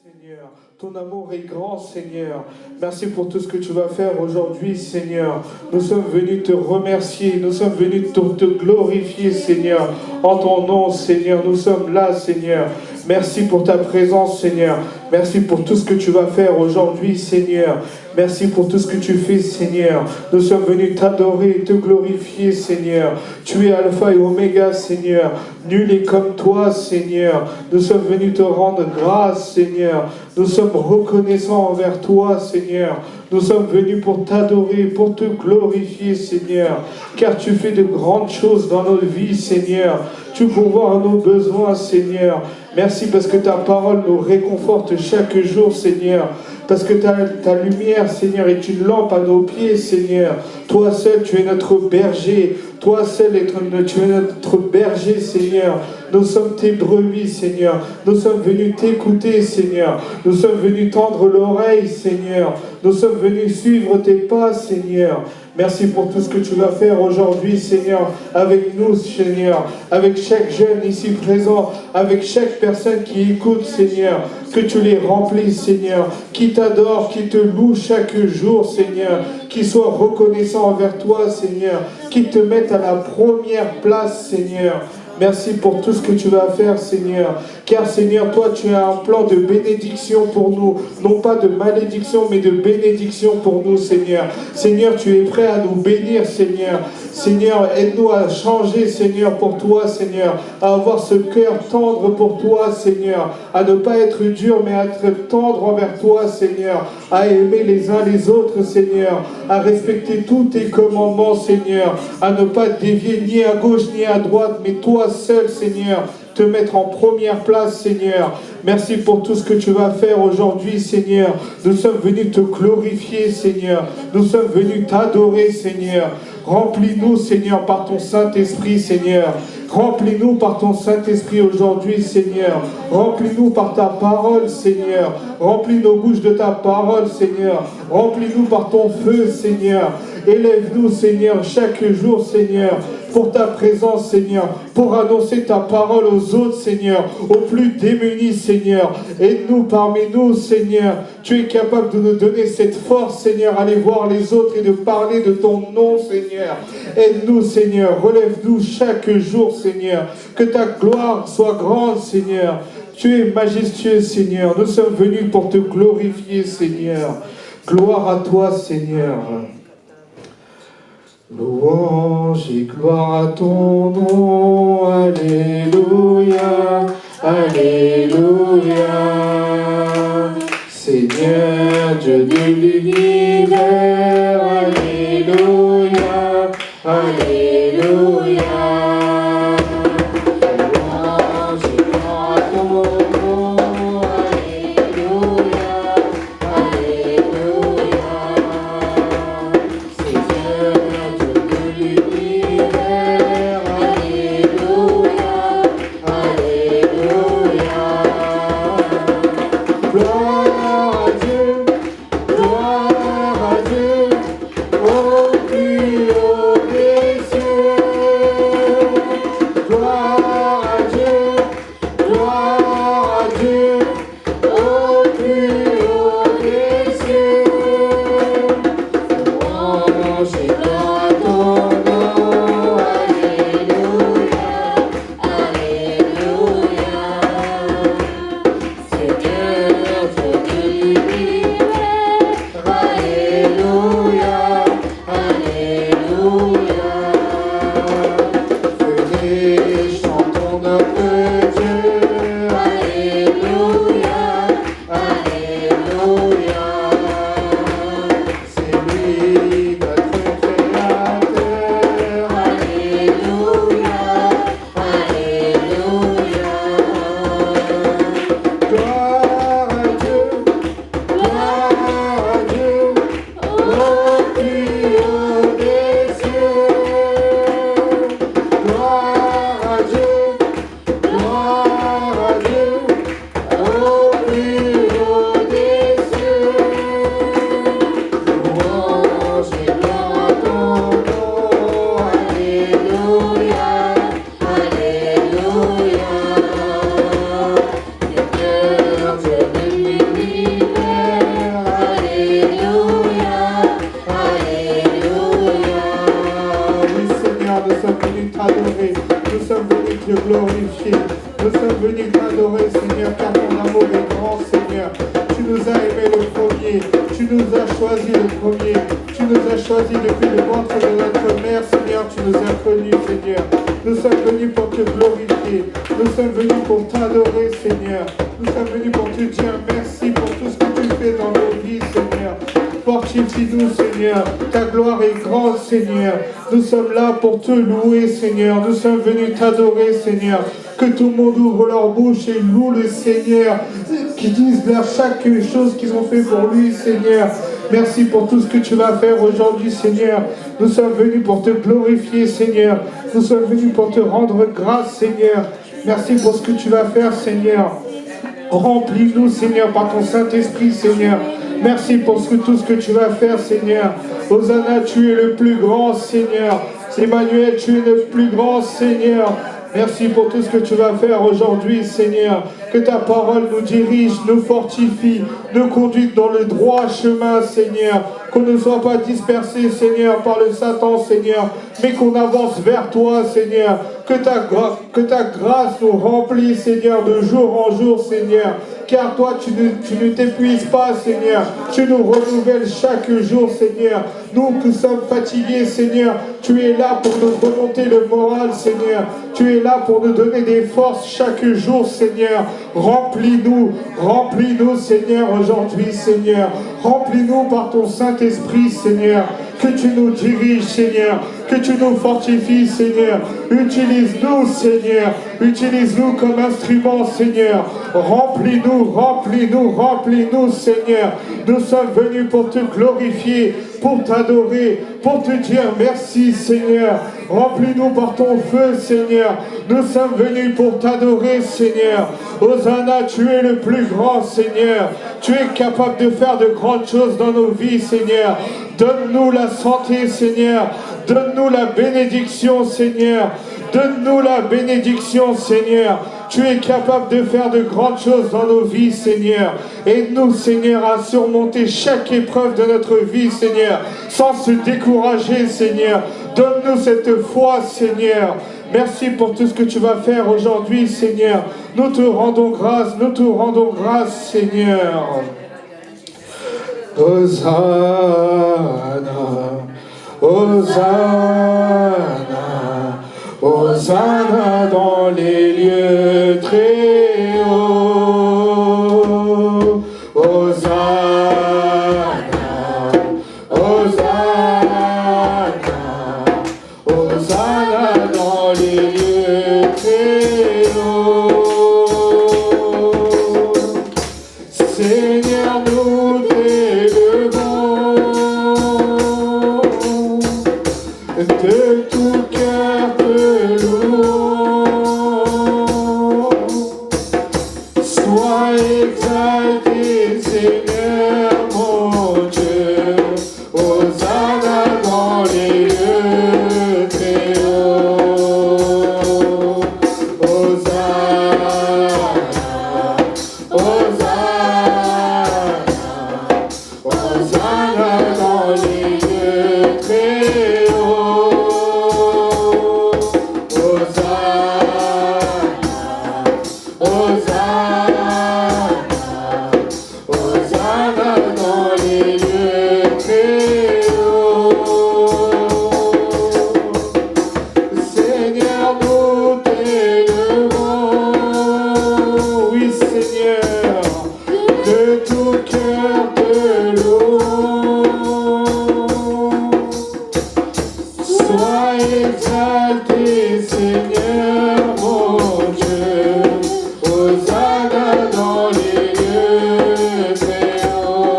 Seigneur. Ton amour est grand, Seigneur. Merci pour tout ce que tu vas faire aujourd'hui, Seigneur. Nous sommes venus te remercier. Nous sommes venus te glorifier, Seigneur. En ton nom, Seigneur, nous sommes là, Seigneur. Merci pour ta présence, Seigneur. Merci pour tout ce que tu vas faire aujourd'hui, Seigneur. Merci pour tout ce que tu fais, Seigneur. Nous sommes venus t'adorer et te glorifier, Seigneur. Tu es Alpha et Oméga, Seigneur. Nul est comme toi, Seigneur. Nous sommes venus te rendre grâce, Seigneur. Nous sommes reconnaissants envers toi, Seigneur. Nous sommes venus pour t'adorer, pour te glorifier, Seigneur. Car tu fais de grandes choses dans notre vie, Seigneur. Tu pourvois à nos besoins, Seigneur. Merci parce que ta parole nous réconforte chaque jour, Seigneur. Parce que ta lumière, Seigneur, est une lampe à nos pieds, Seigneur. Toi seul, tu es notre berger. Toi seul, tu es notre berger, Seigneur. Nous sommes tes brebis, Seigneur. Nous sommes venus t'écouter, Seigneur. Nous sommes venus tendre l'oreille, Seigneur. Nous sommes venus suivre tes pas, Seigneur. Merci pour tout ce que tu vas faire aujourd'hui, Seigneur, avec nous, Seigneur, avec chaque jeune ici présent, avec chaque personne qui écoute, Seigneur, que tu les remplisses, Seigneur, qui t'adore, qui te loue chaque jour, Seigneur, qui soient reconnaissants envers toi, Seigneur, qui te mettent à la première place, Seigneur. Merci pour tout ce que tu vas faire, Seigneur. Car, Seigneur, toi, tu as un plan de bénédiction pour nous. Non pas de malédiction, mais de bénédiction pour nous, Seigneur. Seigneur, tu es prêt à nous bénir, Seigneur. Seigneur, aide-nous à changer, Seigneur, pour toi, Seigneur. À avoir ce cœur tendre pour toi, Seigneur. À ne pas être dur, mais à être tendre envers toi, Seigneur. À aimer les uns les autres, Seigneur. À respecter tous tes commandements, Seigneur. À ne pas dévier ni à gauche ni à droite, mais toi seul, Seigneur, te mettre en première place, Seigneur. Merci pour tout ce que tu vas faire aujourd'hui, Seigneur. Nous sommes venus te glorifier, Seigneur. Nous sommes venus t'adorer, Seigneur. Remplis-nous, Seigneur, par ton Saint-Esprit, Seigneur. Remplis-nous par ton Saint-Esprit aujourd'hui, Seigneur. Remplis-nous par ta parole, Seigneur. Remplis nos bouches de ta parole, Seigneur. Remplis-nous par ton feu, Seigneur. Élève-nous, Seigneur, chaque jour, Seigneur, pour ta présence, Seigneur, pour annoncer ta parole aux autres, Seigneur, aux plus démunis, Seigneur. Aide-nous parmi nous, Seigneur. Tu es capable de nous donner cette force, Seigneur, à aller voir les autres et de parler de ton nom, Seigneur. Aide-nous, Seigneur. Relève-nous chaque jour, Seigneur. Que ta gloire soit grande, Seigneur. Tu es majestueux, Seigneur. Nous sommes venus pour te glorifier, Seigneur. Gloire à toi, Seigneur. Louange et gloire à ton nom, Alléluia, Alléluia. Seigneur, Dieu de l'univers, Alléluia, Alléluia. Louange et gloire à ton nom, Alléluia, Alléluia. Seigneur, te glorifier. Nous sommes venus t'adorer, Seigneur, car ton amour est grand, Seigneur. Tu nous as aimés le premier, tu nous as choisis le premier, tu nous as choisis depuis le ventre de notre mère, Seigneur, tu nous as connus, Seigneur. Nous sommes venus pour te glorifier, nous sommes venus pour t'adorer, Seigneur. Nous sommes venus pour te dire merci pour tout ce que tu fais dans nos vies, Seigneur. Fortifie-nous, Seigneur. Ta gloire est grande, Seigneur. Nous sommes là pour te louer, Seigneur. Nous sommes venus t'adorer, Seigneur. Que tout le monde ouvre leur bouche et loue le Seigneur. Qu'ils disent là chaque chose qu'ils ont fait pour lui, Seigneur. Merci pour tout ce que tu vas faire aujourd'hui, Seigneur. Nous sommes venus pour te glorifier, Seigneur. Nous sommes venus pour te rendre grâce, Seigneur. Merci pour ce que tu vas faire, Seigneur. Remplis-nous, Seigneur, par ton Saint-Esprit, Seigneur. Merci pour tout ce que tu vas faire, Seigneur. Hosanna, tu es le plus grand, Seigneur. Emmanuel, tu es le plus grand, Seigneur. Merci pour tout ce que tu vas faire aujourd'hui, Seigneur. Que ta parole nous dirige, nous fortifie, nous conduise dans le droit chemin, Seigneur. Qu'on ne soit pas dispersé, Seigneur, par le Satan, Seigneur, mais qu'on avance vers toi, Seigneur. Que ta grâce nous remplisse, Seigneur, de jour en jour, Seigneur. Car toi, tu ne t'épuises pas, Seigneur. Tu nous renouvelles chaque jour, Seigneur. Nous qui sommes fatigués, Seigneur, tu es là pour nous remonter le moral, Seigneur. Tu es là pour nous donner des forces chaque jour, Seigneur. Remplis-nous, Seigneur, aujourd'hui, Seigneur. Remplis-nous par ton Saint-Esprit, Seigneur. Que tu nous diriges, Seigneur. Que tu nous fortifies, Seigneur. Utilise-nous, Seigneur. Utilise-nous comme instrument, Seigneur. Remplis-nous, Seigneur. Nous sommes venus pour te glorifier, pour t'adorer, pour te dire merci, Seigneur. Remplis-nous par ton feu, Seigneur. Nous sommes venus pour t'adorer, Seigneur. Hosanna, tu es le plus grand, Seigneur. Tu es capable de faire de grandes choses dans nos vies, Seigneur. Donne-nous la santé, Seigneur. Donne-nous la bénédiction, Seigneur. Donne-nous la bénédiction, Seigneur. Tu es capable de faire de grandes choses dans nos vies, Seigneur. Aide-nous, Seigneur, à surmonter chaque épreuve de notre vie, Seigneur, sans se décourager, Seigneur. Donne-nous cette foi, Seigneur. Merci pour tout ce que tu vas faire aujourd'hui, Seigneur. Nous te rendons grâce, Seigneur. Hosanna, Hosanna, Hosanna dans les lieux très hauts. Hosanna, Hosanna, Hosanna dans les lieux très hauts. Seigneur, nous t'élevons de tout cœur te louons. Sois exalté, Seigneur mon Dieu. Hosanna dans les lieux très hauts. Hosanna, Hosanna, Hosanna dans les lieux très hauts. Hosanna, Hosanna, Hosanna dans les lieux très hauts. Seigneur, nous t'élevons, oui Seigneur, de tout cœur te louons. Sois exalté, Seigneur mon Dieu. Hosanna dans les lieux très hauts.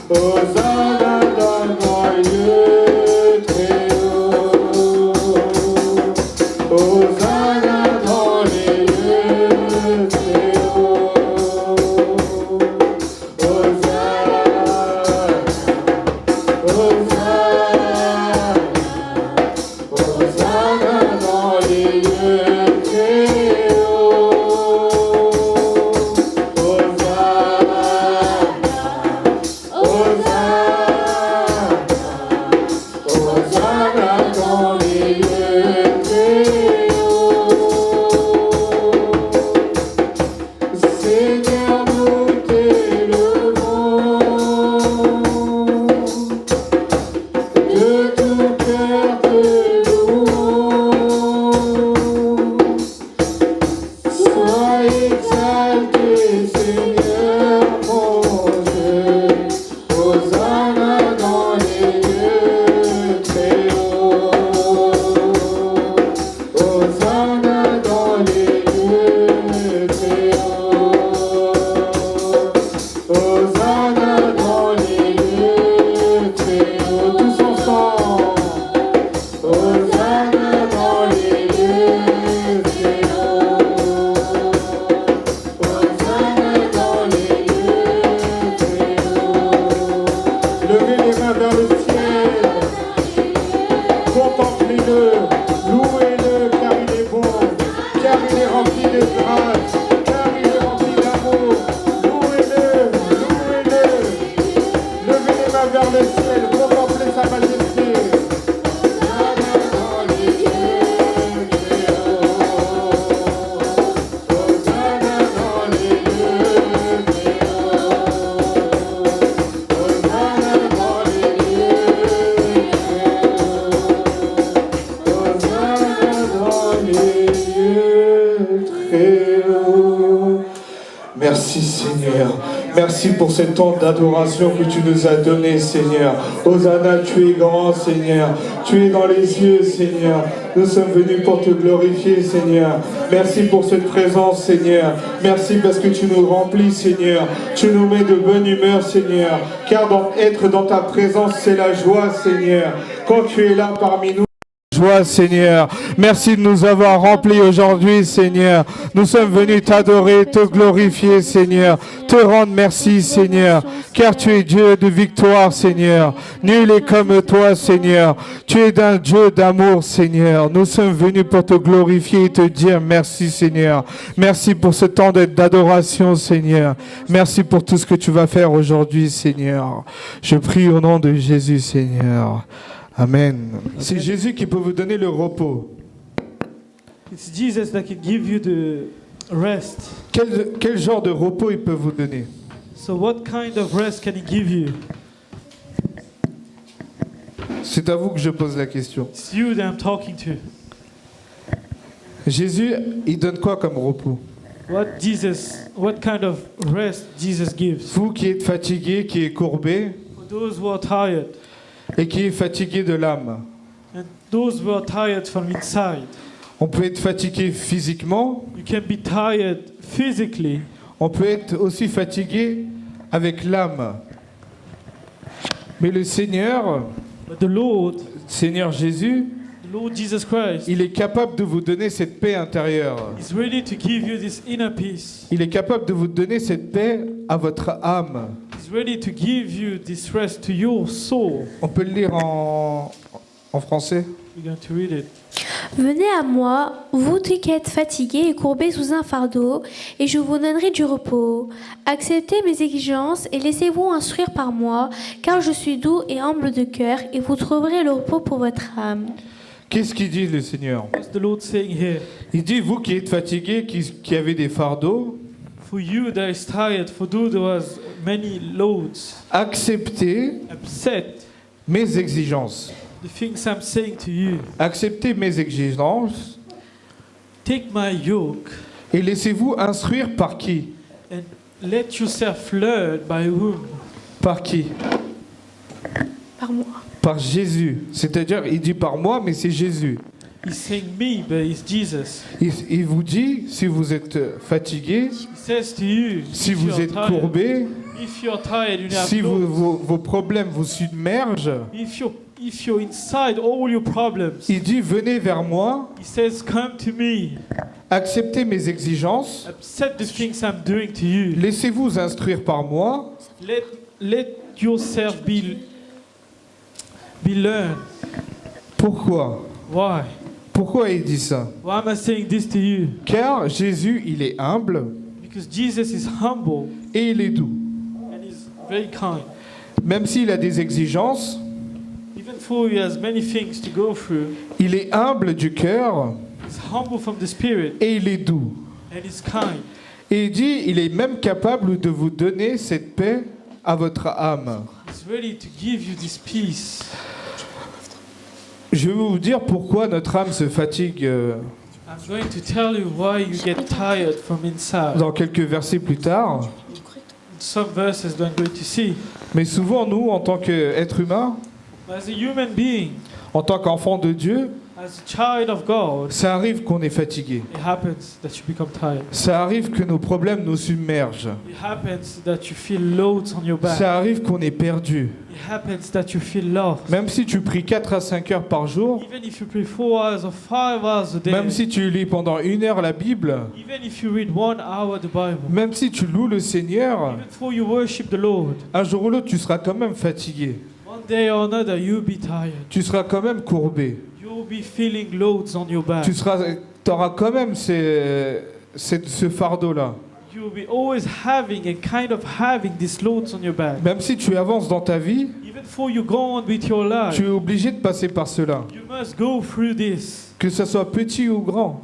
Hosanna dans les lieux très hauts. Hosanna dans les lieux très hauts. Hosanna, Hosanna dans les lieux très hauts. Hosanna, Seigneur, nous t'élevons. De tout cœur te louons. Sois exalté, Seigneur, mon Dieu. Hosanna dans les lieux très hauts. Hosanna dans les lieux très hauts. Hosanna dans les lieux très hauts. Tous ensemble. Hosanna dans les lieux très hauts. Hosanna dans les lieux très hauts. Levez les mains vers le ciel. Contemplez-le. Louez-le car il est bon. Car il est rempli de grâce. Car il est rempli d'amour. Louez-le. Louez-le. Levez les mains vers le ciel. Contemplez sa majesté. Hosanna dans les lieux très hauts. Hosanna dans les lieux très hauts. Hosanna dans les lieux très hauts. Hosanna dans les lieux très hauts. Merci Seigneur. Merci pour ce temps d'adoration que tu nous as donné, Seigneur. Hosanna, tu es grand, Seigneur. Tu es dans les cieux, Seigneur. Nous sommes venus pour te glorifier, Seigneur. Merci pour cette présence, Seigneur. Merci parce que tu nous remplis, Seigneur. Tu nous mets de bonne humeur, Seigneur. Car être dans ta présence, c'est la joie, Seigneur. Quand tu es là parmi nous, joie, Seigneur. Merci de nous avoir remplis aujourd'hui, Seigneur. Nous sommes venus t'adorer, te glorifier, Seigneur. Te rendre merci, Seigneur. Car tu es Dieu de victoire, Seigneur. Nul est comme toi, Seigneur. Tu es un Dieu d'amour, Seigneur. Nous sommes venus pour te glorifier et te dire merci, Seigneur. Merci pour ce temps d'adoration, Seigneur. Merci pour tout ce que tu vas faire aujourd'hui, Seigneur. Je prie au nom de Jésus, Seigneur. Amen. C'est Jésus qui peut vous donner le repos. It's Jesus that can give you the rest. Quel genre de repos il peut vous donner? So what kind of rest can he give you? C'est à vous que je pose la question. It's you that I'm talking to. Jésus, il donne quoi comme repos? What kind of rest Jesus gives? Vous qui êtes fatigué, qui êtes courbé For those who are tired, et qui est fatigué de l'âme. and those who are tired from inside. On peut être fatigué physiquement, You can be tired physically. on peut être aussi fatigué avec l'âme. Mais le Seigneur, But the Lord Jésus, Jesus Christ, il est capable de vous donner cette paix intérieure. is ready to give you this inner peace. Il est capable de vous donner cette paix à votre âme. He's ready to give you this rest to your soul. On peut le lire en français. We're going to read it. Venez à moi, vous qui êtes fatigués et courbés sous un fardeau, et je vous donnerai du repos. Acceptez mes exigences et laissez-vous instruire par moi, car je suis doux et humble de cœur, et vous trouverez le repos pour votre âme. Qu'est-ce qu'il dit le Seigneur? What's the Lord saying here? Il dit, vous qui êtes fatigués, qui avez des fardeaux, For you that is tired, for those that has many loads, acceptez accept mes exigences. the things I'm saying to you. Acceptez mes exigences Take my yoke et laissez-vous instruire par qui? and let yourself learn by whom? Par qui? Par moi. Par Jésus. C'est-à-dire, il dit par moi, mais c'est Jésus. He's saying me, but it's Jesus. Il vous dit, si vous êtes fatigué, He says to you, si if vous you're êtes tired, courbé, if you're tired, you have si loads, vos problèmes vous submergent, if you're inside all your problems, il dit, venez vers moi, he says, come to me. acceptez mes exigences, Accept the things I'm doing to you. laissez-vous instruire par moi, Let yourself be learned. Pourquoi? Why? Pourquoi il dit ça? Why am I saying this to you? Car Jésus, il est humble Because Jesus is humble et il est doux. and he's very kind. Même s'il a des exigences, Even though he has many things to go through, il est humble du cœur he's humble from the spirit et il est doux. and he's kind. Et il dit, il est même capable de vous donner cette paix à votre âme. He's ready to give you this peace. Je vais vous dire pourquoi notre âme se fatigue I'm going to tell you why you get tired from inside. dans quelques versets plus tard. Some verses we're going to see. Mais souvent, nous, en tant qu'êtres humains, As a human being, en tant qu'enfants de Dieu, as a child of God, ça arrive qu'on est fatigué. it happens that you become tired. Ça arrive que nos problèmes nous submergent. It happens that you feel loads on your back. Ça arrive qu'on est perdu. It happens that you feel lost. Même si tu pries 4 à 5 heures par jour, Even if you pray 4 hours or 5 hours a day, même si tu lis pendant 1 heure la Bible, even if you read 1 hour the Bible, même si tu loues le Seigneur, even before you worship the Lord, un jour ou l'autre, tu seras quand même fatigué. one day or another you'll be tired. Tu seras quand même courbé. You'll be feeling loads on your back. Tu auras quand même ce fardeau-là. You'll be always having and kind of having these loads on your back. Même si tu avances dans ta vie, Even before you go on with your life, tu es obligé de passer par cela. you must go through this. Que ce soit petit ou grand.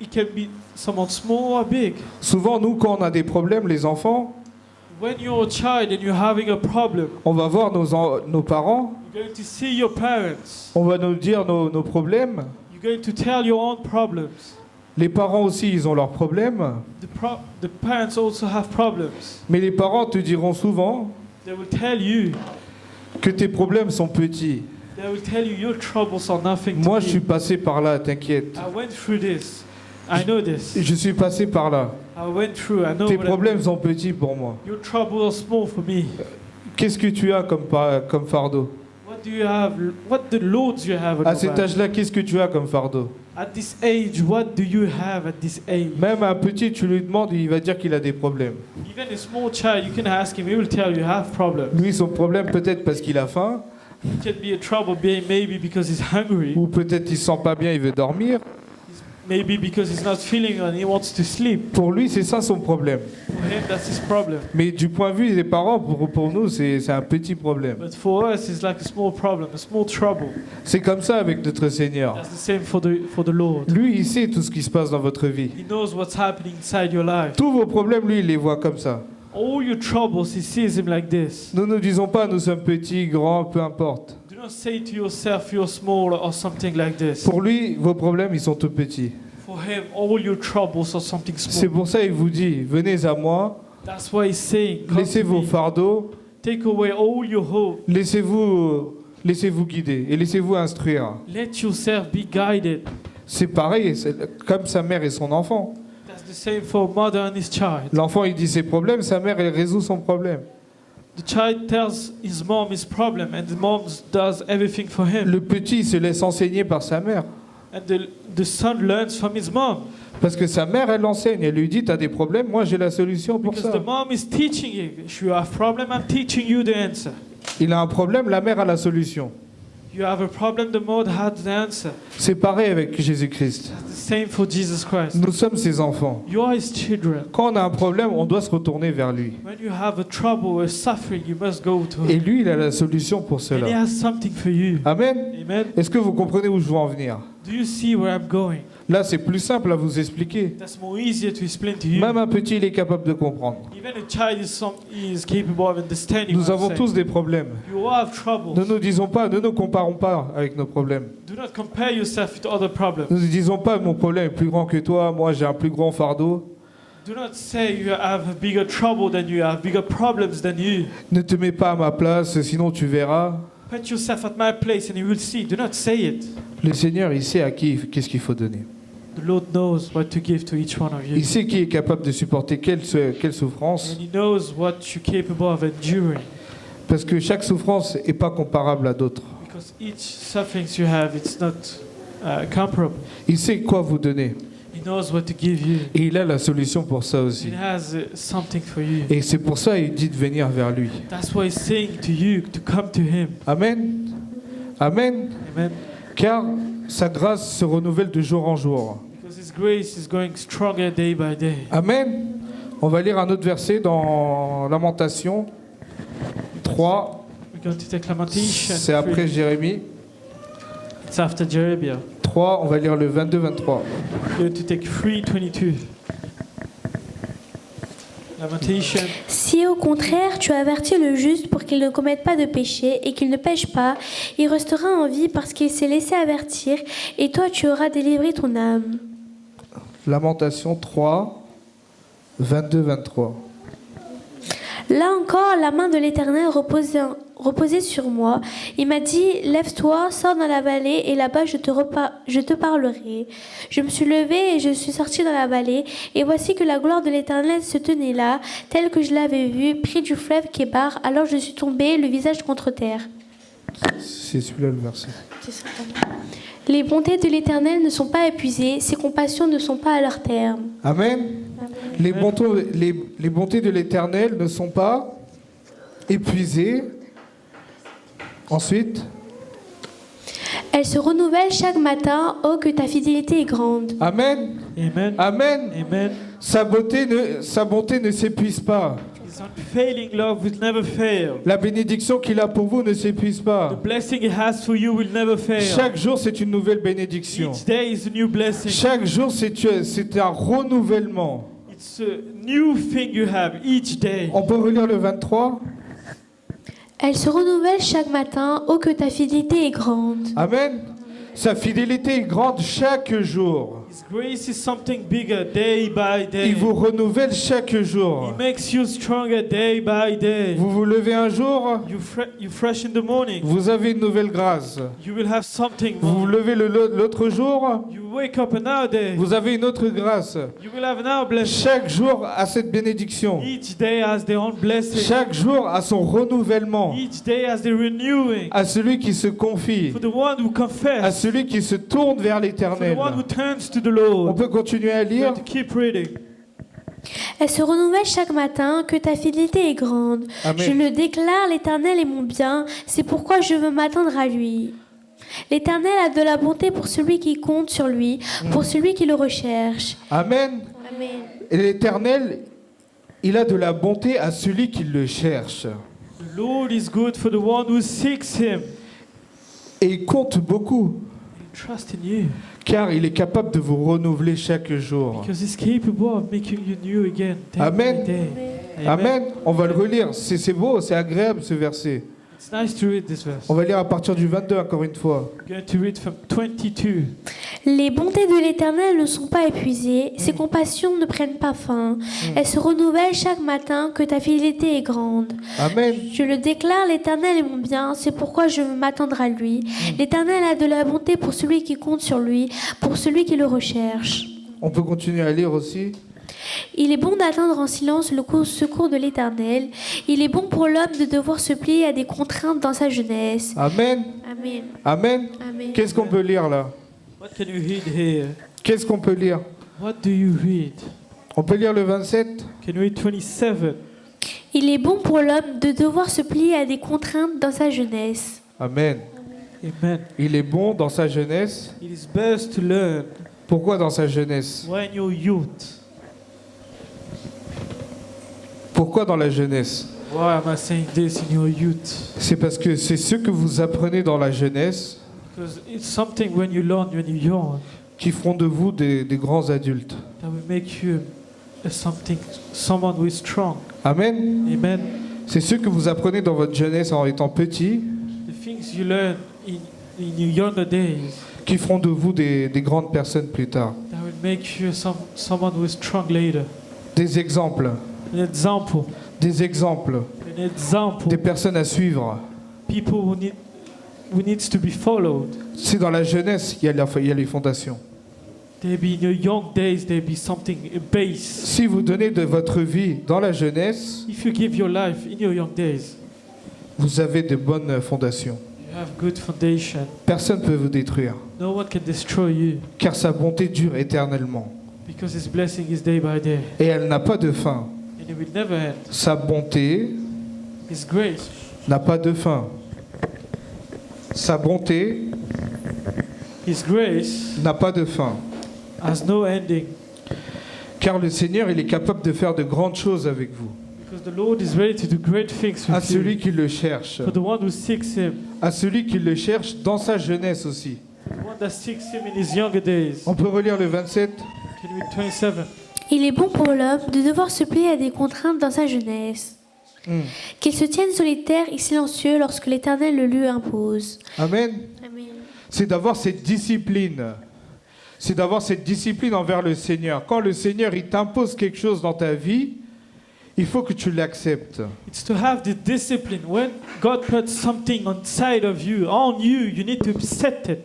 It can be somewhat small or big. Souvent, nous, quand on a des problèmes, les enfants, When you're a child and you're having a problem, on va voir nos parents, you're going to see your parents. on va nous dire nos problèmes. You're going to tell your own problems. Les parents aussi, ils ont leurs problèmes. The parents also have problems. Mais les parents te diront souvent They will tell you, que tes problèmes sont petits. they will tell you your troubles are nothing Moi, to je suis me. passé par là, t'inquiète. I went through this. I know this. Je suis passé par là. I went through. I know Tes what problèmes sont petits pour moi. your troubles are small for me. Qu'est-ce que tu as comme fardeau? What do you have? What the loads you have on À your cet back? âge-là, qu'est-ce que tu as comme fardeau? At this age, what do you have at this age? Même un petit, tu lui demandes, il va dire qu'il a des problèmes. Even a small child, you can ask him, he will tell you have problems. Lui, son problème, peut-être parce qu'il a faim, It can be a trouble maybe because he's hungry, ou peut-être il se sent pas bien, il veut dormir. maybe because he's not feeling and he wants to sleep. Pour lui, c'est ça son problème. For him, that's his problem. Mais du point de vue des parents, pour nous, c'est un petit problème. But for us, it's like a small problem, a small trouble. C'est comme ça avec notre Seigneur. That's the same for the Lord. Lui, il sait tout ce qui se passe dans votre vie. He knows what's happening inside your life. Tous vos problèmes, lui, il les voit comme ça. All your troubles, he sees them like this. Nous ne disons pas nous sommes petits, grands, peu importe. Do not say to yourself you're small or something like this. Pour lui, vos problèmes, ils sont tout petits. For him, all your troubles are something C'est small. pour ça qu'il vous dit, venez à moi, That's why he's saying, come laissez to vos me. fardeaux, Take away all your hope. laissez-vous guider et laissez-vous instruire. Let yourself be guided. C'est pareil, c'est comme sa mère et son enfant. That's the same for a mother and his child. L'enfant, il dit ses problèmes, sa mère, elle résout son problème. The child tells his mom his problem, and the mom does everything for him. Le petit, il se laisse enseigner par sa mère. And the son learns from his mom. Parce que sa mère, elle l'enseigne. Elle lui dit, tu as des problèmes, moi j'ai la solution pour Because ça. the mom is teaching him. If you have a problem, I'm teaching you the answer. Il a un problème, la mère a la solution. You have a problem, the mother has the answer. C'est pareil avec Jésus-Christ. It's the same for Jesus Christ. Nous sommes ses enfants. You are his children. Quand on a un problème, on doit se retourner vers lui. When you have a trouble or suffering, you must go to Et him. lui, il a la solution pour And he cela. has something for you. Amen. Amen. Est-ce que vous comprenez où je veux en venir? Do you see where I'm going? Là, c'est plus simple à vous expliquer. That's more easier to explain to you. Même un petit, il est capable de comprendre. Even a child is capable of understanding Nous what I'm avons saying. tous des problèmes. You all have troubles. Ne nous disons pas, ne nous comparons pas avec nos problèmes. Do not compare yourself with other problems. Ne nous disons pas, mon problème est plus grand que toi, moi j'ai un plus grand fardeau. Do not say you have a bigger trouble than you have, bigger problems than you. Ne te mets pas à ma place, sinon tu verras. Put yourself at my place and you will see. Do not say it. Le Seigneur, il sait à qui, qu'est-ce qu'il faut donner. The Lord knows what to give to each one of you. Il sait qui est capable de supporter quelle souffrance. And He knows what you're capable of enduring. Parce que chaque souffrance n'est pas comparable à d'autres. Because each suffering you have, it's not comparable. Il sait quoi vous donner. He knows what to give you. Et il a la solution pour ça aussi. He has something for you. Et c'est pour ça qu'il dit de venir vers lui. That's why He's saying to you to come to Him. Amen. Amen. Amen. Car sa grâce se renouvelle de jour en jour. Because His grace is going stronger day by day. Amen. On va lire un autre verset dans Lamentation 3. We're going to take Lamentation. C'est après 3. Jérémie. It's after Jeremiah. 3, on va lire le 22-23. We're going to take 3:22. Lamentation. Si au contraire tu avertis le juste pour qu'il ne commette pas de péché et qu'il ne pêche pas, il restera en vie parce qu'il s'est laissé avertir et toi tu auras délivré ton âme. Lamentation 3, 22-23. Là encore, la main de l'Éternel reposait sur moi. Il m'a dit, lève-toi, sors dans la vallée, et là-bas je te parlerai. Je me suis levée et je suis sortie dans la vallée, et voici que la gloire de l'Éternel se tenait là, telle que je l'avais vue, près du fleuve Kébar. Alors je suis tombée, le visage contre terre. C'est celui-là le verset. Les bontés de l'Éternel ne sont pas épuisées, ses compassions ne sont pas à leur terme. Amen. Les bontés de l'Éternel ne sont pas épuisées. Ensuite, Elles se renouvellent chaque matin, oh que ta fidélité est grande. Amen. Amen. Amen. Amen. Sa bonté ne s'épuise pas. His unfailing love will never fail. La bénédiction qu'il a pour vous ne s'épuise The pas. blessing he has for you will never fail. Chaque jour, c'est une nouvelle bénédiction. Each day is a new blessing. Chaque jour, c'est un renouvellement. It's a new thing you have each day. On peut relire le 23. Elles se renouvellent chaque matin, oh que ta fidélité est grande. Amen. Sa fidélité est grande chaque jour. His grace is something bigger day by day. Il vous renouvelle chaque He jour. makes you stronger day by day. Vous vous levez un jour, You fresh in the morning. vous avez une nouvelle grâce. You will have something Vous vous more. levez l'autre jour, You wake up another day. vous avez une autre grâce. You will have another blessing. Chaque jour a cette bénédiction. Each day has their own blessing. Chaque jour a son renouvellement. Each day has the renewing. À celui qui se confie, For the one who à confess. celui qui se tourne vers For the l'Éternel. one who turns to the On Lord. peut continuer à We lire. have to keep reading. Elles se renouvellent chaque matin, que ta fidélité est grande. Amen. Je le déclare, l'Éternel est mon bien, c'est pourquoi je veux m'attendre à lui. L'Éternel a de la bonté pour celui qui compte sur lui, pour celui qui le recherche. Amen. Amen. Et l'Éternel, il a de la bonté à celui qui le cherche. The Lord is good for the one who seeks him. Et il compte beaucoup, Trust in you. car il est capable de vous renouveler chaque jour. Because he's capable of making you new again day Amen. by day. Amen. On va le relire. C'est beau, c'est agréable ce verset. It's nice to read this verse. On va lire à partir du 22 encore une fois. I'm going to read from 22. Les bontés de l'Éternel ne sont pas épuisées, ses compassions ne prennent pas fin. Elles se renouvellent chaque matin, que ta fidélité est grande. Amen. Je le déclare, l'Éternel est mon bien, c'est pourquoi je veux m'attendre à lui. L'Éternel a de la bonté pour celui qui compte sur lui, pour celui qui le recherche. On peut continuer à lire aussi. Il est bon d'attendre en silence le secours de l'Éternel. Il est bon pour l'homme de devoir se plier à des contraintes dans sa jeunesse. Amen. Amen. Amen. Amen. Qu'est-ce qu'on peut lire là? What can you read here? Qu'est-ce qu'on peut lire? What do you read? On peut lire le 27. Can you read 27? Il est bon pour l'homme de devoir se plier à des contraintes dans sa jeunesse. Amen. Amen. Il est bon dans sa jeunesse. It is best to learn Pourquoi dans sa jeunesse? when you're youth. Pourquoi dans la jeunesse? Why am I saying this in your youth? C'est parce que c'est ce que vous apprenez dans la jeunesse Because it's something when you learn when you're young qui feront de vous des grands adultes. that will make you someone who is strong. Amen. Amen. C'est ce que vous apprenez dans votre jeunesse en étant petit The things you learn in your younger days qui feront de vous des grandes personnes plus tard. that will make you someone who is strong later. Des exemples. An example. Des exemples. An example. Des personnes à suivre. People who needs to be followed. C'est dans la jeunesse il y a les fondations. There be in your young days there be something a base. Si vous donnez de votre vie dans la jeunesse, If you give your life in your young days, vous avez de bonnes fondations. you have good foundation. Personne ne peut vous détruire, No one can destroy you car sa bonté dure éternellement. because His blessing is day by day Et elle n'a pas de fin. and it will never end. Sa bonté His grace, n'a pas de fin. Sa bonté His grace n'a pas de fin. has no ending Car le Seigneur, il est capable de faire de grandes choses avec vous. because the Lord is ready to do great things À with celui you. qui le cherche. For the one who seeks Him, À celui qui le cherche dans sa jeunesse aussi. the one that seeks Him in his younger days. On peut relire le 27. Can you read 27? Il est bon pour l'homme de devoir se plier à des contraintes dans sa jeunesse. Qu'il se tienne solitaire et silencieux lorsque l'Éternel le lui impose. Amen. Amen. C'est d'avoir cette discipline. C'est d'avoir cette discipline envers le Seigneur. Quand le Seigneur il t'impose quelque chose dans ta vie, il faut que tu l'acceptes. It's to have the discipline. When God puts something inside of you, on you, you need to accept it.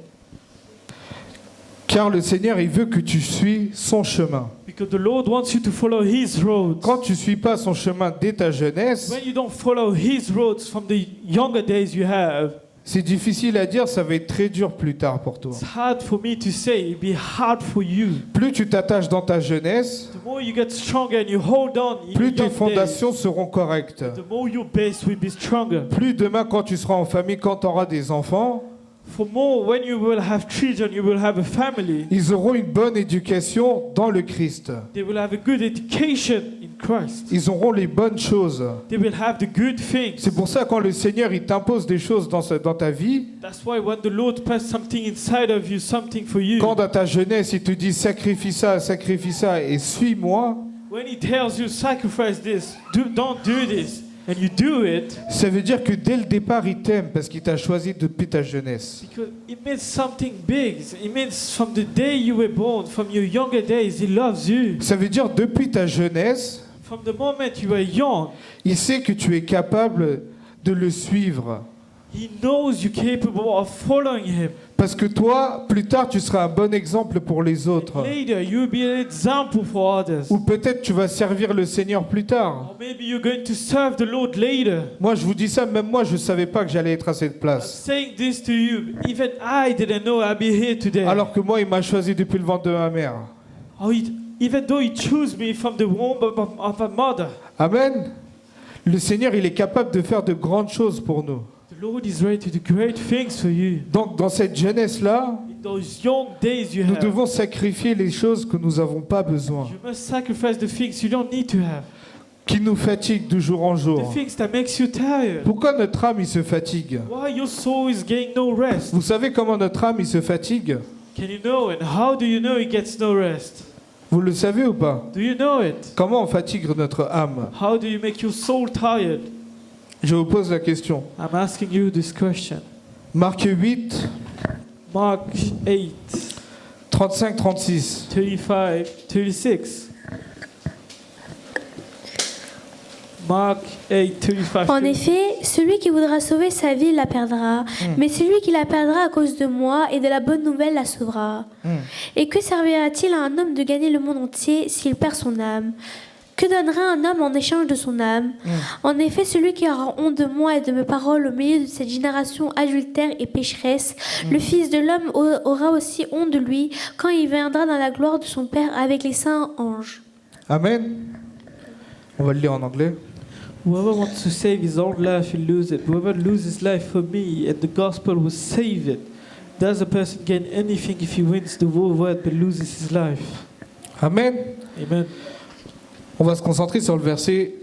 Car le Seigneur, il veut que tu suis son chemin. Because the Lord wants you to follow His roads. Quand tu ne suis pas son chemin dès ta jeunesse, When you don't follow His roads from the younger days you have, c'est difficile à dire, ça va être très dur plus tard pour toi. it's hard for me to say. It'll be hard for you. Plus tu t'attaches dans ta jeunesse, The more you get stronger and you hold on in plus your tes young fondations seront correctes. days, the more your base will be stronger. Plus demain, quand tu seras en famille, quand tu auras des enfants, For more, when you will have children, you will have a family. ils auront une bonne éducation dans le Christ. They will have a good education in Christ. Ils auront les bonnes choses. They will have the good things. C'est pour ça quand le Seigneur il t'impose des choses dans ta vie, That's why when the Lord puts something inside of you, something for you, quand dans ta jeunesse il te dit sacrifie ça et suis-moi, when He tells you sacrifice this, don't do this, and you do it, ça veut dire que dès le départ il t'aime parce qu'il t'a choisi depuis ta jeunesse. because it means something big. It means from the day you were born, from your younger days, He loves you. Ça veut dire depuis ta jeunesse, From the moment you were young, il sait que tu es capable de le suivre. He knows you're capable of following Him. Parce que toi, plus tard, tu seras un bon exemple pour les autres. Later, you'll be an example for others. Ou peut-être tu vas servir le Seigneur plus tard. Or maybe you're going to serve the Lord later. Moi, je vous dis ça, même moi, je ne savais pas que j'allais être à cette I'm place. saying this to you. Even I didn't know I'd be here today. Alors que moi, il m'a choisi depuis le ventre de ma mère. Even though He chose me from the womb of a mother, Amen. Le Seigneur, il est capable de faire de grandes choses pour nous. the Lord is ready to do great things for you. Donc, dans cette jeunesse-là, In those young days you nous have, devons sacrifier les choses que nous n'avons pas besoin, you must sacrifice the things you don't need to have. qui nous fatiguent de jour en The jour. things that makes you tired. Pourquoi notre âme, il se fatigue? Why your soul is getting no rest? Vous savez comment notre âme, il se fatigue? Can you know? And how do you know it gets no rest? Vous le savez ou pas? Do you know it? Comment on fatigue notre âme? How do you make your soul tired? Je vous pose la question. I'm asking you this question. Marc 8, Mark 8, 35-36. 35, 36. Mark 8, 35. En effet, celui qui voudra sauver sa vie la perdra, mais celui qui la perdra à cause de moi et de la bonne nouvelle la sauvera. Et que servira-t-il à un homme de gagner le monde entier s'il perd son âme? Que donnera un homme en échange de son âme? En effet, celui qui aura honte de moi et de mes paroles au milieu de cette génération adultère et pécheresse, le Fils de l'homme aura aussi honte de lui quand il viendra dans la gloire de son Père avec les saints anges. Amen. On va le lire en anglais. Whoever wants to save his own life will lose it. Whoever loses life for me and the gospel will save it. Does a person gain anything if he wins the whole world but loses his life? Amen. Amen. On va se concentrer sur le verset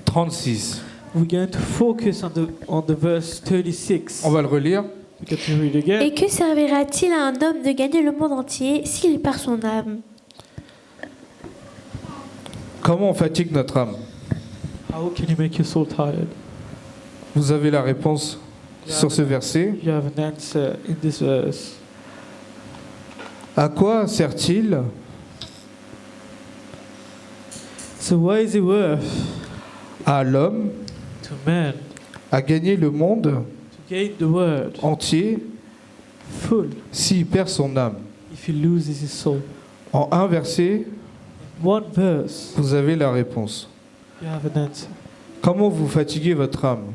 36. We're going to focus on the verse 36. On va le relire. We get to read again. Et que servira-t-il à un homme de gagner le monde entier s'il perd son âme? Comment on fatigue notre âme? How can you make your soul tired? Vous avez la réponse sur ce verset. You have an answer in this verse. À quoi sert-il So what is it worth à l'homme to man à gagner le monde to gain the world entier full s'il perd son âme? if he loses his soul? En un verset, One verse, vous avez la réponse. you have an answer. Comment vous fatiguez votre âme?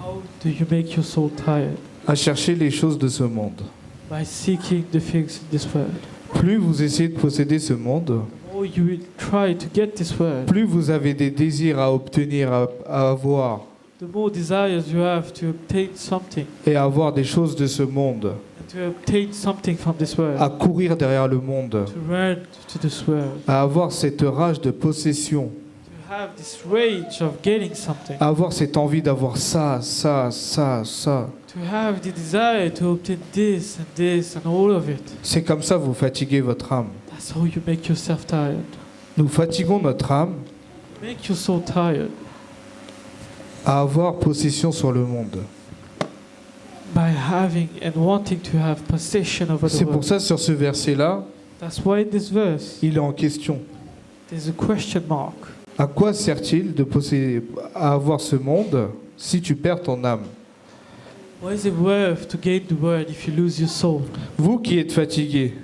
How do you make your soul tired? À chercher les choses de ce monde. By seeking the things in this world. Plus vous essayez de posséder ce monde, The more you will try to get this world, plus vous avez des désirs à obtenir, à avoir, the more desires you have to obtain something, et à avoir des choses de ce monde, and to obtain something from this world, à courir derrière le monde, to run to this world, à avoir cette rage de possession, to have this rage of getting something, à avoir cette envie d'avoir ça, ça, ça, ça. to have the desire to obtain this and all of it. C'est comme ça que vous fatiguez votre âme. That's how you make yourself tired. nous fatiguons notre âme make you so tired à avoir possession sur le monde. by having and wanting to have possession over the C'est pour world. ça, sur ce verset-là, That's why in this verse il est en question. there's a question mark. À quoi sert-il de posséder, à avoir ce monde si tu perds ton âme? What is it worth to gain the world if you lose your soul? Vous qui êtes fatigués,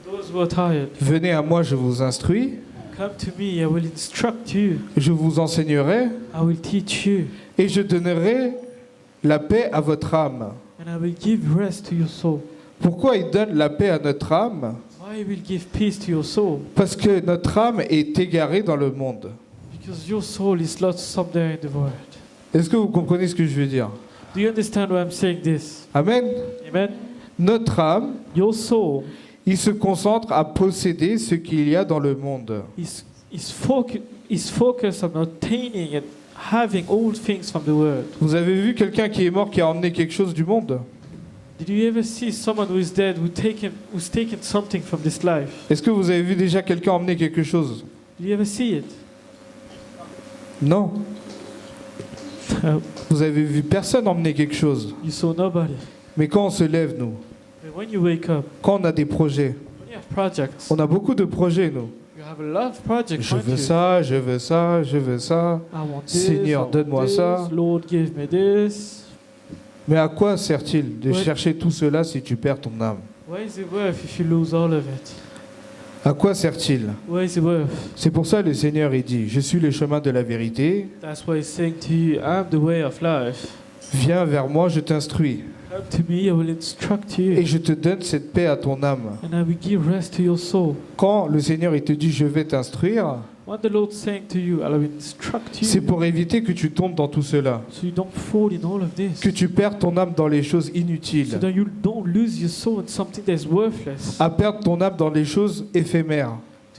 For those who are tired, venez à moi, je vous instruis, come to me, I will instruct you, je vous enseignerai I will teach you, et je donnerai la paix à votre âme. and I will give rest to your soul. Pourquoi il donne la paix à notre âme? Why will give peace to your soul? Parce que notre âme est égarée dans le monde. Because your soul is lost somewhere in the world. Est-ce que vous comprenez ce que je veux dire? Do you understand why I'm saying this? Amen. Amen. Notre âme, Your soul il se concentre à posséder ce qu'il y a dans le monde. is focused on obtaining and having all things from the world. Vous avez vu quelqu'un qui est mort qui a emmené quelque chose du monde? Did you ever see someone who is dead who's taken something from this life? Est-ce que vous avez vu déjà quelqu'un emmener quelque chose? Did you ever see it? Non. No. Vous avez vu personne emmener quelque chose. You saw nobody. Mais quand on se lève, nous, But when you wake up, quand on a des projets, when you have projects, on a beaucoup de projets, nous. you have a lot of projects. Je aren't veux you? ça, je veux ça, je veux ça. I want this, Seigneur, I want donne-moi this, ça. Lord, give me this. Mais à quoi sert-il de Ouais. chercher tout cela si tu perds ton âme? What is it worth if you lose all of it? À quoi sert-il? What is it worth? C'est pour ça que le Seigneur il dit, je suis le chemin de la vérité, That's why he's saying to you, I'm the way of life. viens vers moi, je t'instruis, Come to me, I will instruct you, et je te donne cette paix à ton âme. and I will give rest to your soul. Quand le Seigneur il te dit, je vais t'instruire, What the Lord saying to you, I will instruct you, c'est pour éviter que tu tombes dans tout cela, so you don't fall in all of this, que tu perds ton âme dans les choses inutiles, so that you don't lose your soul in something that's worthless, à perdre ton âme dans les choses éphémères.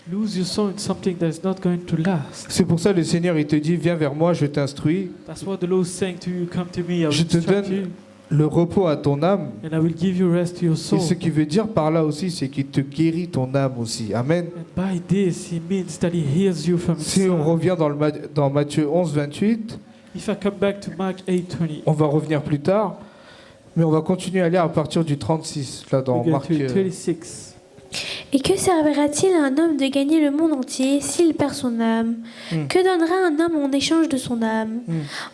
to lose your soul in something that's not going to last. C'est pour ça que le Seigneur il te dit, viens vers moi, je t'instruis, That's what the Lord is saying to you, come to me, I will Je te instruct donne you, le repos à ton âme. and I will give you rest to your Et soul. ce qui veut dire par là aussi, c'est qu'il te guérit ton âme aussi. Amen. And by this, he means that he heals you from Si on inside. revient dans Matthieu 11, 28, If I come back to Mark 8:20, on va revenir plus tard, mais on va continuer à lire à partir du 36, là dans we go Marc. to 26. Et que servira-t-il à un homme de gagner le monde entier s'il perd son âme? Que donnera un homme en échange de son âme?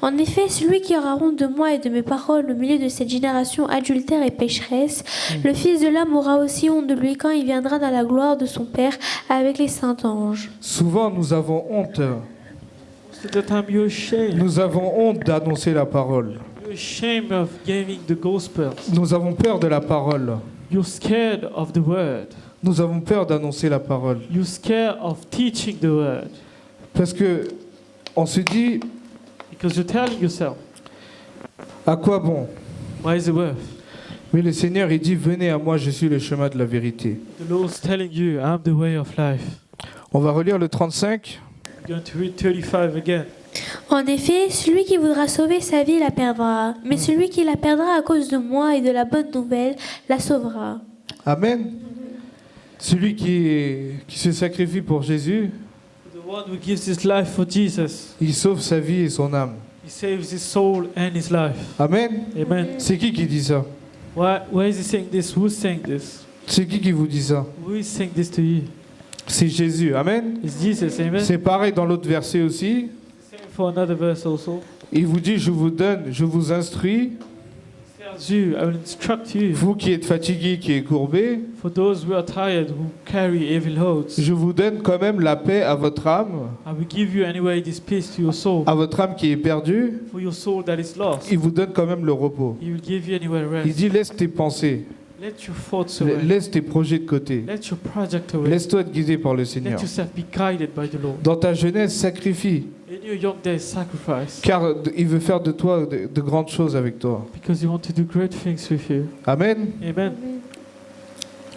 En effet, celui qui aura honte de moi et de mes paroles au milieu de cette génération adultère et pécheresse, le Fils de l'homme aura aussi honte de lui quand il viendra dans la gloire de son Père avec les saints anges. Souvent, nous avons honte. Most of the time you're ashamed. Nous avons honte d'annoncer la parole. You're ashamed of giving the gospel. Nous avons peur de la parole. You're scared of the word. Nous avons peur d'annoncer la parole. You're scared of teaching the word. Parce que on se dit, Because you're telling yourself, à quoi bon? what is it worth? Mais le Seigneur, il dit, venez à moi, je suis le chemin de la vérité. The Lord's telling you, I'm the way of life. On va relire le 35. I'm going to read 35 again. En effet, celui qui voudra sauver sa vie la perdra, mais celui qui la perdra à cause de moi et de la bonne nouvelle la sauvera. Amen. Celui qui se sacrifie pour Jésus, The one who gives his life for Jesus, il sauve sa vie et son âme. he saves his soul and his life. Amen. Amen. C'est qui dit ça? Why is he saying this? Who's saying this? C'est qui vous dit ça? Who is saying this to you? C'est Jésus. Amen. It's Jesus. Amen. C'est pareil dans l'autre verset aussi. Same for another verse also. Il vous dit, je vous donne, je vous instruis, Tells you, I will instruct you. vous qui êtes fatigués, qui êtes courbés, For those who are tired, who carry heavy loads, je vous donne quand même la paix à votre âme, I will give you anyway this peace to your soul. à votre âme qui est perdue, For your soul that is lost, il vous donne quand même le repos. He will give you anyway Il rest. dit, laisse tes pensées, Let your thoughts away. laisse tes projets de côté, Let your project away. laisse-toi être guidé par le Let Seigneur. yourself be guided by the Lord. Dans ta jeunesse, sacrifie, In your young days, sacrifice. car il veut faire de toi de grandes choses avec toi. Because you want to do great things with you. Amen. Amen.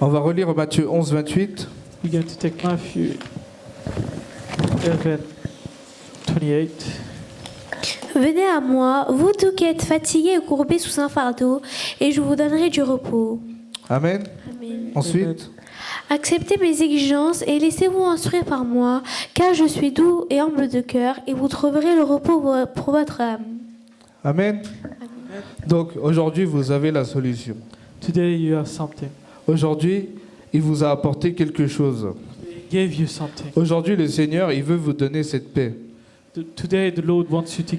On va relire Matthieu 11, 28. We're going to take Matthew 11, 28. Venez à moi, vous tous qui êtes fatigués et courbés sous un fardeau, et je vous donnerai du repos. Amen. Amen. Ensuite, Acceptez mes exigences et laissez-vous instruire par moi, car je suis doux et humble de cœur, et vous trouverez le repos pour votre âme. Amen. Donc aujourd'hui, vous avez la solution. Today you have something. Aujourd'hui, il vous a apporté quelque chose. He gave you something. Aujourd'hui, le Seigneur, il veut vous donner cette paix. Today the Lord wants you to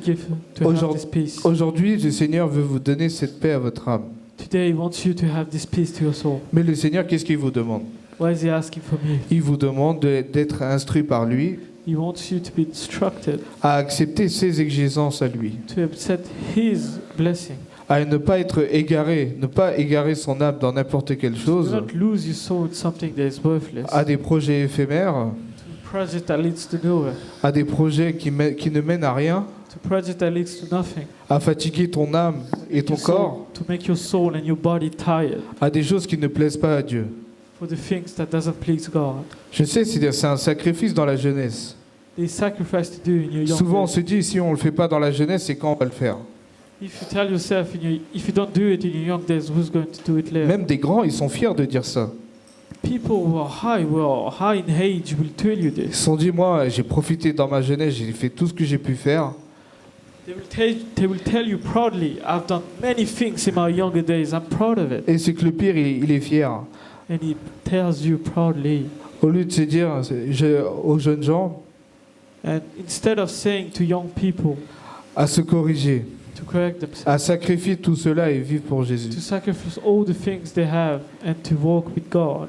have this peace. Aujourd'hui, le Seigneur veut vous donner cette paix à votre âme. Today He wants you to have this peace to your soul. Mais le Seigneur, qu'est-ce qu'il vous demande? Why is He asking from you? Il vous demande d'être instruit par lui, He wants you to be instructed à accepter ses exigences à lui, to accept His blessing. à ne pas être égaré, ne pas égarer son âme dans n'importe quelle Do chose, not lose your soul in something that is worthless. à des projets éphémères, To a project that leads to nowhere. à des projets qui ne mènent à rien, To a project that leads to nothing. à fatiguer ton âme et ton Your soul- corps, To make your soul and your body tired à des choses qui ne plaisent pas à Dieu. for the things that doesn't please God. Je sais, c'est un sacrifice dans la jeunesse. They sacrifice to do in your young Souvent, on days. se dit, si on ne le fait pas dans la jeunesse, c'est quand on va le faire. If you tell yourself, if you don't do it in your young days, who's going to do it later? Même des grands, ils sont fiers de dire ça. People who are high in age will tell you Ils this. se sont dit, moi, j'ai profité dans ma jeunesse, j'ai fait tout ce que j'ai pu faire. They will tell you proudly, I've done many things in my younger days, I'm proud of it. Et c'est que le pire, il est fier. And he tells you proudly. Au lieu de se dire aux jeunes gens And instead of saying to young people à se corriger, to correct themselves, à sacrifier tout cela et vivre pour to Jésus. sacrifice all the things they have and to walk with God.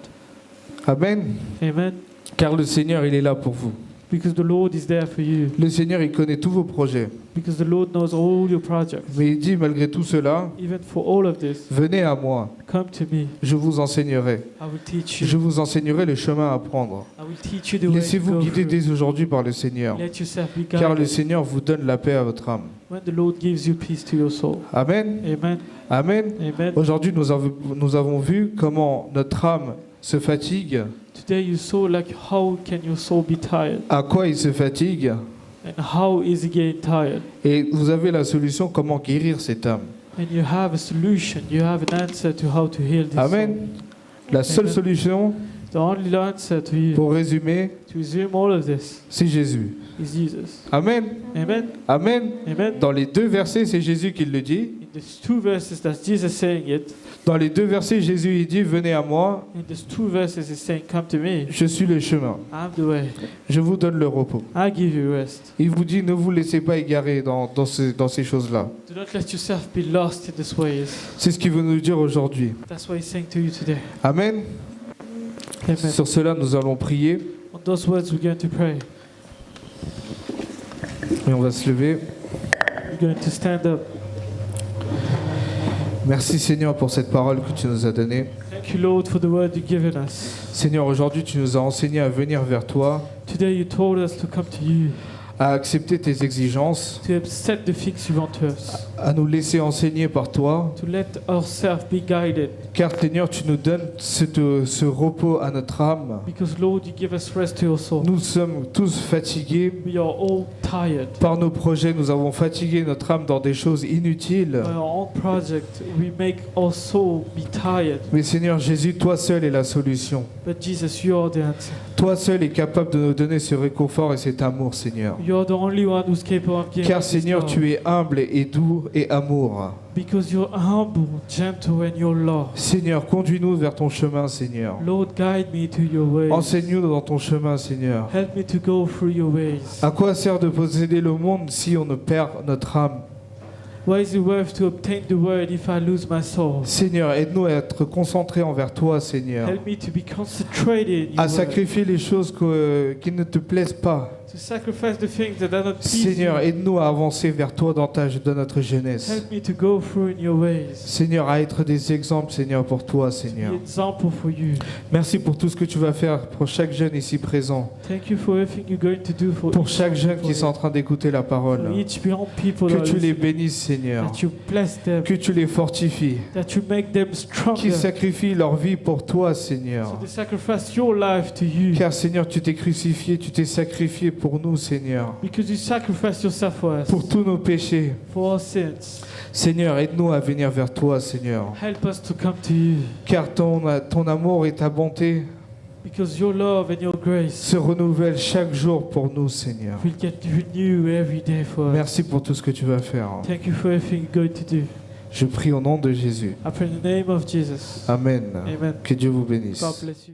Amen. Amen. Car le Seigneur, il est là pour vous. Because the Lord is there for you. Le Seigneur, il connaît tous vos projets. Because the Lord knows all your projects. Mais il dit, malgré tout cela, Even for all of this, venez à moi, come to me. je vous enseignerai. I will teach you. Je vous enseignerai le chemin à prendre. I will teach you the way to Laissez-vous go guider through. dès aujourd'hui par le Seigneur. Let yourself be Car le guided. Seigneur vous donne la paix à votre âme. When the Lord gives you peace to your soul. Amen. Amen. Amen. Amen. Aujourd'hui, nous avons vu comment notre âme se fatigue. Today you saw like how can your soul be tired À quoi il se fatigue? and how is it getting tired. Et vous avez la solution comment guérir cette âme. And you have a solution. You have an answer to how to heal this Amen. La seule Amen. solution, soul. The only answer to you pour résumer, to resume all of this c'est Jésus. is Jesus. Amen. Amen. Amen. Amen. Dans les deux versets, c'est Jésus qui le dit. In these two verses, that's Jesus saying it. Dans les deux versets, Jésus il dit, venez à moi, In these two verses, he's saying, "Come to me. je suis le chemin. I'm the way. Je vous donne le repos. I give you rest. Il vous dit, ne vous laissez pas égarer dans ces choses-là. Do not let yourself be lost in these ways." C'est ce qu'il veut nous dire aujourd'hui. That's what he's saying to you today. Amen. Amen. Sur cela, nous allons prier On those words, we're going to pray. et on va se lever. We're going to stand up. Merci Seigneur pour cette parole que tu nous as donnée. Thank you, Lord, for the word you've given us. Seigneur, aujourd'hui, tu nous as enseigné à venir vers toi, Today, you told us to come to you, à accepter tes exigences, to accept the things you want to us, à nous laisser enseigner par toi. to let ourselves be guided. Car Seigneur, tu nous donnes ce repos à notre âme. Because, Lord, you give us rest to your soul. Nous sommes tous fatigués. We are all tired. Par nos projets, nous avons fatigué notre âme dans des choses inutiles. By our own project, we make our soul be tired. Mais Seigneur Jésus, toi seul est la solution. But Jesus, you are the answer. Toi seul est capable de nous donner ce réconfort et cet amour, Seigneur. You are the only one who's capable of giving Car us this Seigneur, love. tu es humble et doux et amour. Because you're humble, gentle, and you're love. Seigneur, conduis-nous vers ton chemin, Seigneur. Lord, guide me to your ways. Enseigne-nous dans ton chemin, Seigneur. Help me to go through your ways. À quoi sert de posséder le monde si on ne perd notre âme? Why is it worth to obtain the word if I lose my soul? Seigneur, aide-nous à être concentrés envers toi, Seigneur. Help me to be concentrated in your À word. sacrifier les choses qui ne te plaisent pas. To sacrifice the things that are not pleasing. Seigneur, aide-nous à avancer vers toi dans notre jeunesse. Help me to go through in your ways. Seigneur, à être des exemples, Seigneur, pour toi, To Seigneur. be example for you. Merci pour tout ce que tu vas faire pour chaque jeune ici présent. Thank you for everything you're going to do for Pour each chaque jeune people qui est en train d'écouter la for parole. each young people Que that are tu les listening. bénisses, Seigneur. That you bless them. Que tu les fortifies. That you make them Qui stronger. sacrifient leur vie pour toi, Seigneur. So they sacrifice your life to you. Car Seigneur, tu t'es crucifié, tu t'es sacrifié pour nous, Seigneur, because you sacrificed yourself for us, pour tous nos péchés. for our sins. Seigneur, aide-nous à venir vers toi, Seigneur, Help us to come to you, car ton amour et ta bonté because your love and your grace se renouvellent chaque jour pour nous, Seigneur. will get renewed every day for us. Merci pour tout ce que tu vas faire. Thank you for everything you're going to do. Je prie au nom de Jésus. I pray in the name of Jesus. Amen. Amen. Que Dieu vous bénisse. God bless you.